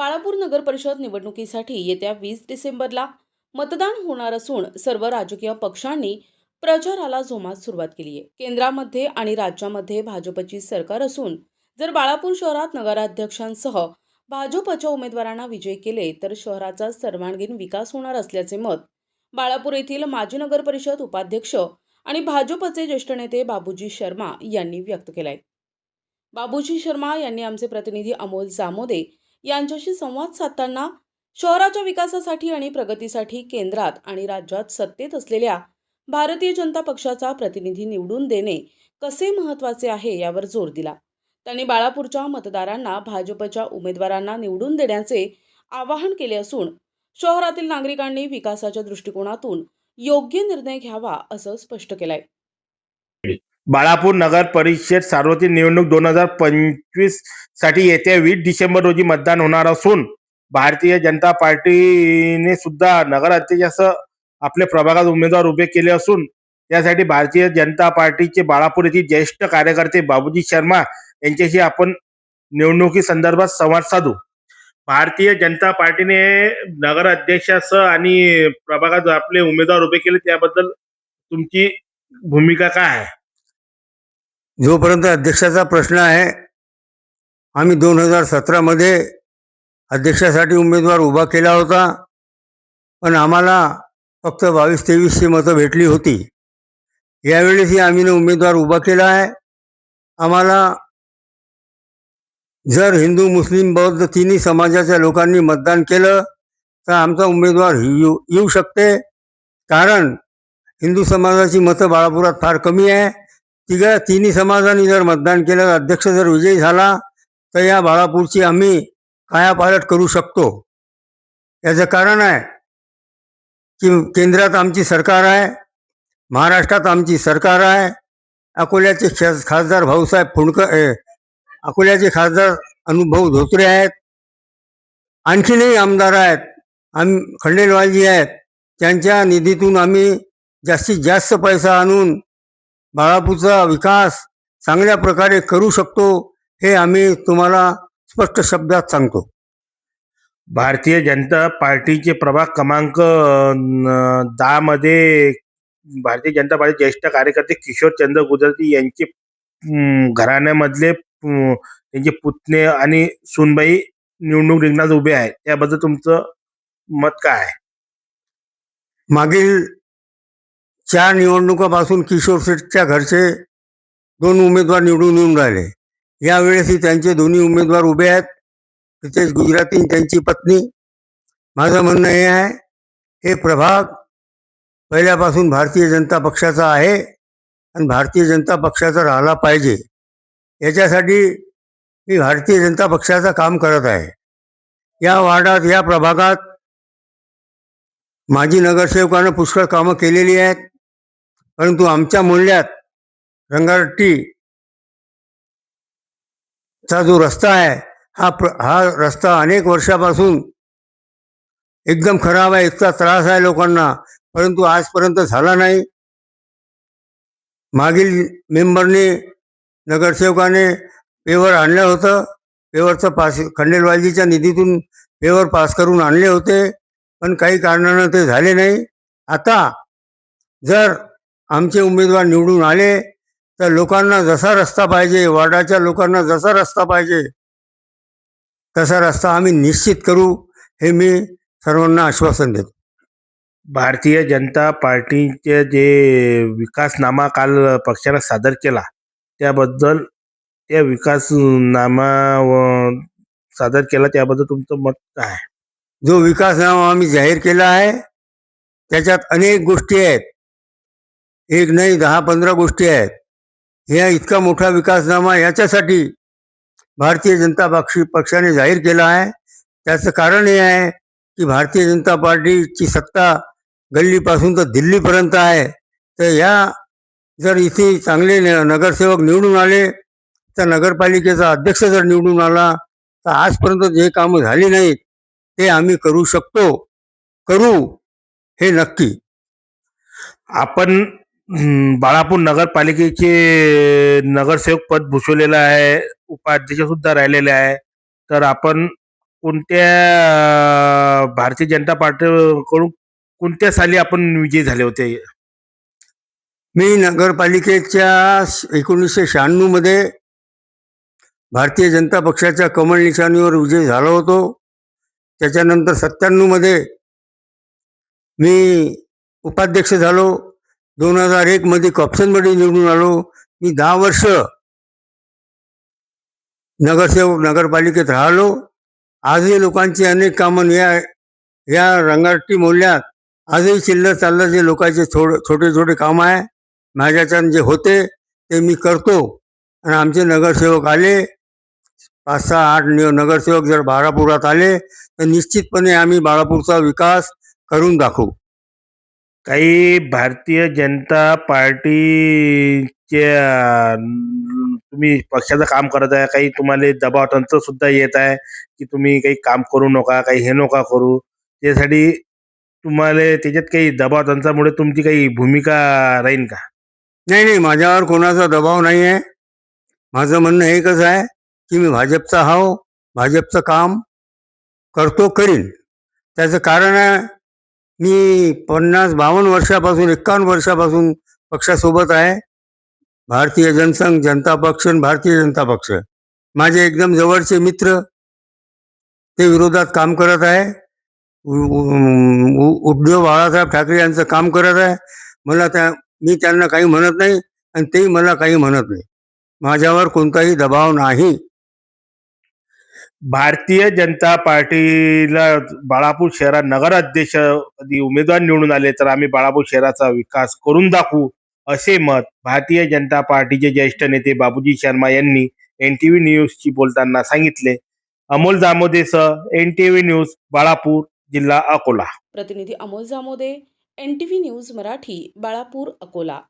बाळापूर नगर परिषद निवडणुकीसाठी येत्या 20 डिसेंबरला मतदान होणार असून सर्व राजकीय पक्षांनी प्रचाराला जोमात सुरुवात केली आहे. केंद्रामध्ये आणि राज्यामध्ये भाजपची सरकार असून जर बाळापूर शहरात नगराध्यक्षांसह भाजपच्या उमेदवारांना विजयी केले तर शहराचा सर्वांगीण विकास होणार असल्याचे मत बाळापूर येथील माजी नगर परिषद उपाध्यक्ष आणि भाजपचे ज्येष्ठ नेते बाबूजी शर्मा यांनी व्यक्त केले आहे. बाबूजी शर्मा यांनी आमचे प्रतिनिधी अमोल जामोदे यांच्याशी संवाद साधताना शहराच्या विकासासाठी आणि प्रगतीसाठी केंद्रात आणि राज्यात सत्तेत असलेल्या भारतीय जनता पक्षाचा प्रतिनिधी निवडून देणे कसे महत्त्वाचे आहे यावर जोर दिला. त्यांनी बाळापूरच्या मतदारांना भाजपच्या उमेदवारांना निवडून देण्याचे आवाहन केले असून शहरातील नागरिकांनी विकासाच्या दृष्टिकोनातून योग्य निर्णय घ्यावा असं स्पष्ट केलंय. बाळापूर नगर परिषद सार्वत्रिक निवडणूक 2025 साठी येत्या 20 डिसेंबर रोजी मतदान होणार असून भारतीय जनता पार्टीने सुद्धा नगराध्यक्षासह आपले प्रभागात उमेदवार उभे केले असून त्यासाठी भारतीय जनता पार्टीचे बाळापूर येथील ज्येष्ठ कार्यकर्ते बाबूजी शर्मा यांच्याशी आपण निवडणुकी संदर्भात संवाद साधू. भारतीय जनता पार्टीने नगराध्यक्षासह आणि प्रभागात आपले उमेदवार उभे केले, त्याबद्दल तुमची भूमिका काय आहे? जोपर्यंत अध्यक्षाचा प्रश्न आहे, आम्ही 2017 मध्ये अध्यक्षासाठी उमेदवार उभा केला होता, पण आम्हाला फक्त 22-2300 मतं भेटली होती. यावेळेसही आम्ही उमेदवार उभा केला आहे. आम्हाला जर हिंदू मुस्लिम बौद्ध तिन्ही समाजाच्या लोकांनी मतदान केलं तर आमचा उमेदवार येऊ शकते, कारण हिंदू समाजाची मतं बाळापुरात फार कमी आहे. तिन्ही समाजांनी जर मतदान केलं, अध्यक्ष जर विजयी झाला तर या बाळापूरची आम्ही कायापालट करू शकतो. याचं कारण आहे की केंद्रात आमची सरकार आहे, महाराष्ट्रात आमची सरकार आहे. अकोल्याचे खासदार भाऊसाहेब फुंडकर, अकोल्याचे खासदार अनुभव धोत्रे आहेत, आणखीनही आमदार आहेत, खंडेलवालजी आहेत. त्यांच्या निधीतून आम्ही जास्तीत जास्त पैसा आणून बाळापूरचा विकास चांगल्या प्रकारे करू शकतो, हे आम्ही तुम्हाला स्पष्ट शब्दात सांगतो. भारतीय जनता पार्टीचे प्रभाग क्रमांक 10 मध्ये भारतीय जनता पार्टी ज्येष्ठ कार्यकर्ते किशोर चंद्र गुजराती यांचे घराण्यामधले त्यांचे पुतणे आणि सुनबाई निवडणूक रिंगणात उभे आहेत, त्याबद्दल तुमचं मत काय आहे? मागील 4 निवडणुकापासून किशोर शेठच्या घरचे 2 उमेदवार निवडून येऊन राहिले. यावेळेसही त्यांचे दोन्ही उमेदवार उभे आहेत, रितेश गुजराती त्यांची पत्नी. माझं म्हणणं हे आहे, हे प्रभाग पहिल्यापासून भारतीय जनता पक्षाचा आहे आणि भारतीय जनता पक्षाचा राहिला पाहिजे. याच्यासाठी मी भारतीय जनता पक्षाचं काम करत आहे. या वार्डात, या प्रभागात माजी नगरसेवकानं पुष्कळ कामं केलेली आहेत, परंतु आमच्या मूल्यात रंगारट्टीचा जो रस्ता आहे, हा रस्ता अनेक वर्षापासून एकदम खराब आहे. इतका त्रास आहे लोकांना, परंतु आजपर्यंत झाला नाही. मागील मेंबरने, नगरसेवकाने पेवर आणलं होतं, पेवरचं पास खंडेलवालजीच्या निधीतून पेवर पास करून आणले होते, पण काही कारणानं ते झाले नाही. आता जर आमचे उमेदवार निवडून आले तर लोकांना जसा रस्ता पाहिजे, वार्डाच्या लोकांना जसा रस्ता पाहिजे तसा रस्ता आम्ही निश्चित करू, हे मी सर्वांना आश्वासन देतो. भारतीय जनता पार्टीचे जे विकासनामा काल पक्षाला सादर केला, त्याबद्दल त्या विकासनामा सादर केला त्याबद्दल तुमचं मत काय आहे? जो विकासनामा आम्ही जाहीर केला आहे त्याच्यात अनेक गोष्टी आहेत, एक नाही 10-15 गोष्टी आहेत. ह्या इतका मोठा विकासनामा याच्यासाठी भारतीय जनता पक्षाने जाहीर केला आहे. त्याचं कारण हे आहे की भारतीय जनता पार्टीची सत्ता गल्लीपासून तर दिल्लीपर्यंत आहे. तर या जर इथे चांगले नगरसेवक निवडून आले, तर नगरपालिकेचा अध्यक्ष जर निवडून आला तर आजपर्यंत जे कामं झाली नाहीत ते आम्ही करू शकतो, करू हे नक्की. आपण बाळापूर नगरपालिकेचे नगरसेवक पद भूषवलेलं आहे, उपाध्यक्ष सुद्धा राहिलेले आहे, तर आपण भारतीय जनता पार्टीकडून कोणत्या साली आपण विजयी झाले होते? मी नगरपालिकेच्या 1996 मध्ये भारतीय जनता पक्षाच्या कमळ निशाणीवर विजयी झालो होतो. त्याच्यानंतर 97 मध्ये मी उपाध्यक्ष झालो. 2001 मध्ये कॉप्शनमध्ये निवडून आलो. मी 10 वर्ष नगरसेवक नगरपालिकेत राहिलो. आजही लोकांची अनेक कामं या रंगारटी मूल्यात आजही शिल्लक चाललं. जे लोकांचे छोटे छोटे काम आहे माझ्याच्यानं जे होते ते मी करतो. आणि आमचे नगरसेवक आले 5-6-8 नगरसेवक जर बाळापुरात आले तर निश्चितपणे आम्ही बाळापूरचा विकास करून दाखवू. काही भारतीय जनता पार्टीच्या तुम्ही पक्षाचं काम करत आहे, काही तुम्हाला दबाव तंत्र सुद्धा येत आहे की तुम्ही काही काम करू नका, काही हे नका करू. त्यासाठी तुम्हाला त्याच्यात काही दबाव तंत्रामुळे तुमची काही भूमिका राहील का? नाही, माझ्यावर कोणाचा दबाव नाही आहे. माझं म्हणणं एकच आहे की मी भाजपचा हाव, भाजपचं काम करतो, करीन. त्याचं कारण आहे, मी 50-52 वर्षापासून 51 वर्षापासून पक्षासोबत आहे. भारतीय जनसंघ, जनता पक्ष आणि भारतीय जनता पक्ष माझे एकदम जवळचे मित्र. ते विरोधात काम करत आहे. उद्धव बाळासाहेब ठाकरे यांचं काम करत आहे. मी त्यांना काही म्हणत नाही आणि तेही मला काही म्हणत नाही. माझ्यावर कोणताही दबाव नाही. भारतीय जनता पार्टीला बाळापूर शहरात नगराध्यक्ष कधी उमेदवार निवडून आले तर आम्ही बाळापूर शहराचा विकास करून दाखवू, असे मत भारतीय जनता पार्टीचे ज्येष्ठ नेते बाबूजी शर्मा यांनी NTV न्यूजशी बोलताना सांगितले. अमोल जामोदेसह NTV न्यूज, बाळापूर, जिल्हा अकोला. प्रतिनिधी अमोल जामोदे, NTV न्यूज मराठी, बाळापूर, अकोला.